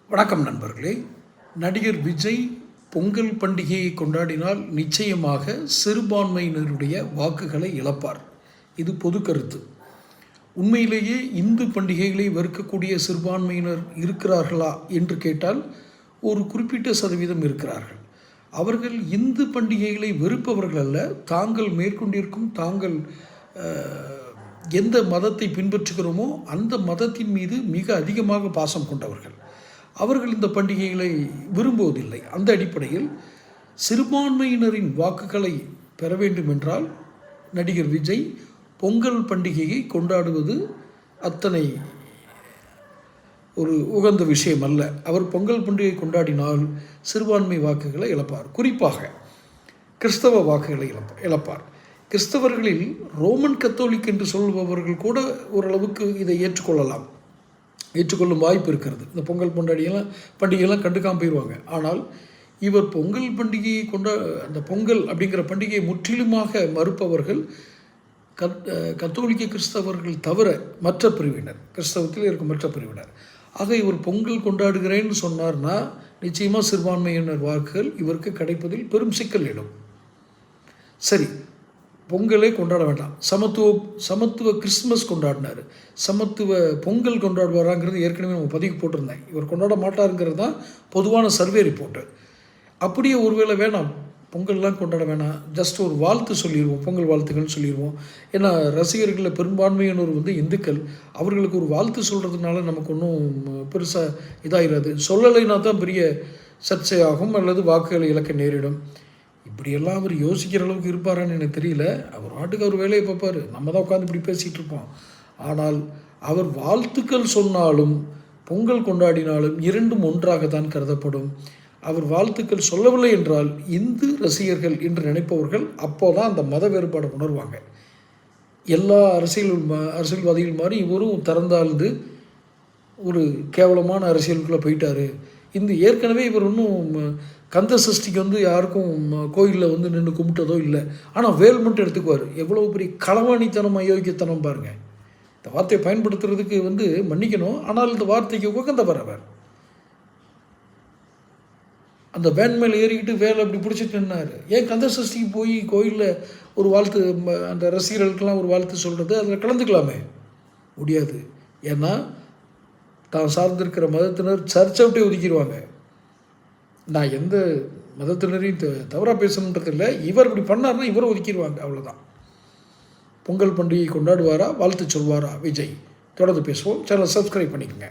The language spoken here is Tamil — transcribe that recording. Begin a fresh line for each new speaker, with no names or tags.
வணக்கம் நண்பர்களே. நடிகர் விஜய் பொங்கல் பண்டிகையை கொண்டாடினால் நிச்சயமாக சிறுபான்மையினருடைய வாக்குகளை இழப்பார். இது பொது கருத்து. உண்மையிலேயே இந்து பண்டிகைகளை வெறுக்கக்கூடிய சிறுபான்மையினர் இருக்கிறார்களா என்று கேட்டால் ஒரு குறிப்பிட்ட சதவீதம் இருக்கிறார்கள். அவர்கள் இந்து பண்டிகைகளை வெறுப்பவர்கள் அல்ல, தாங்கள் மேற்கொண்டிருக்கும் தாங்கள் எந்த மதத்தை பின்பற்றுகிறோமோ அந்த மதத்தின் மீது மிக அதிகமாக பாசம் கொண்டவர்கள். அவர்கள் இந்த பண்டிகைகளை விரும்புவதில்லை. அந்த அடிப்படையில் சிறுபான்மையினரின் வாக்குகளை பெற வேண்டும் என்றால் நடிகர் விஜய் பொங்கல் பண்டிகையை கொண்டாடுவது அத்தனை ஒரு உகந்த விஷயம் அல்ல. அவர் பொங்கல் பண்டிகை கொண்டாடினால் சிறுபான்மை வாக்குகளை இழப்பார். குறிப்பாக கிறிஸ்தவ வாக்குகளை இழப்பார். கிறிஸ்தவர்களில் ரோமன் கத்தோலிக் என்று சொல்பவர்கள் கூட ஓரளவுக்கு இதை ஏற்றுக்கொள்ளும் வாய்ப்பு இருக்கிறது. இந்த பொங்கல் பண்டிகையெல்லாம் கண்டுக்காமல் போயிடுவாங்க. ஆனால் இவர் பொங்கல் பண்டிகையை அந்த பொங்கல் அப்படிங்கிற பண்டிகையை முற்றிலுமாக மறுப்பவர்கள் கத்தோலிக்க கிறிஸ்தவர்கள் தவிர மற்ற பிரிவினர், கிறிஸ்தவத்தில் இருக்கும் மற்ற பிரிவினர். ஆக இவர் பொங்கல் கொண்டாடுகிறேன்னு சொன்னார்னா நிச்சயமாக சிறுபான்மையினர் வாக்குகள் இவருக்கு கிடைப்பதில் பெரும் சிக்கல் இடும். சரி, பொங்கலே கொண்டாட வேண்டாம், சமத்துவ கிறிஸ்மஸ் கொண்டாடினார், சமத்துவ பொங்கல் கொண்டாடுவாராங்கிறது ஏற்கனவே நம்ம பதிவு போட்டிருந்தேன். இவர் கொண்டாட மாட்டாருங்கிறது தான் பொதுவான சர்வே ரிப்போர்ட்டு. அப்படியே ஒருவேளை வேணாம், பொங்கல்லாம் கொண்டாட வேணாம், ஜஸ்ட் ஒரு வாழ்த்து சொல்லிடுவோம், பொங்கல் வாழ்த்துக்கள்னு சொல்லிடுவோம். ஏன்னா ரசிகர்களில் பெரும்பான்மையினர் இந்துக்கள், அவர்களுக்கு ஒரு வாழ்த்து சொல்கிறதுனால நமக்கு ஒன்றும் பெருசாக இதாகிடாது. சொல்லலைன்னா தான் பெரிய சர்ச்சையாகும் அல்லது வாக்குகளை இழக்க நேரிடும். இப்படியெல்லாம் அவர் யோசிக்கிற அளவுக்கு இருப்பாரான்னு எனக்கு தெரியல. அவர் நாட்டுக்கு அவர் வேலையை பார்ப்பார், நம்ம தான் உட்காந்து இப்படி பேசிகிட்டு இருப்போம். ஆனால் அவர் வாழ்த்துக்கள் சொன்னாலும் பொங்கல் கொண்டாடினாலும் இரண்டும் ஒன்றாக தான் கருதப்படும். அவர் வாழ்த்துக்கள் சொல்லவில்லை என்றால் இந்து ரசிகர்கள் என்று நினைப்பவர்கள் அப்போதான் அந்த மத வேறுபாடை உணர்வாங்க. எல்லா அரசியல்வாதிகள் மாதிரி இவரும் திறந்தாழ்ந்து ஒரு கேவலமான அரசியலுக்குள்ளே போயிட்டார். இந்த ஏற்கனவே இவர் ஒன்றும் கந்த சஷ்டிக்கு யாருக்கும் கோயிலில் நின்று கும்பிட்டதோ இல்லை. ஆனால் வேல் மட்டும் எடுத்துக்குவார். எவ்வளோ பெரிய களவாணித்தனம், அயோக்கியத்தனம் பாருங்கள். இந்த வார்த்தையை பயன்படுத்துறதுக்கு மன்னிக்கணும். ஆனால் இந்த வார்த்தைக்கு உகந்தவர் அவர். அந்த வேன் மேலே ஏறிக்கிட்டு வேலை அப்படி பிடிச்சிட்டு நின்னார். ஏன் கந்த சஷ்டிக்கு போய் கோயிலில் ஒரு வாழ்த்து, அந்த ரசிகர்களுக்கெல்லாம் ஒரு வாழ்த்து சொல்கிறது, அதில் கலந்துக்கலாமே? முடியாது. ஏன்னா தான் சார்ந்திருக்கிற மதத்தினர் சர்ச்சை விட்டே ஒதுக்கிடுவாங்க. நான் எந்த மதத்தினரையும் தவறாக பேசணுன்றது இல்லை. இவர் இப்படி பண்ணார்னா இவரை ஒதுக்கிடுவாங்க, அவ்வளோதான். பொங்கல் பண்டிகை கொண்டாடுவாரா, வாழ்த்து சொல்வாரா விஜய்? தொடர்ந்து பேசுவோம். சேனலை சப்ஸ்கிரைப் பண்ணிக்கோங்க.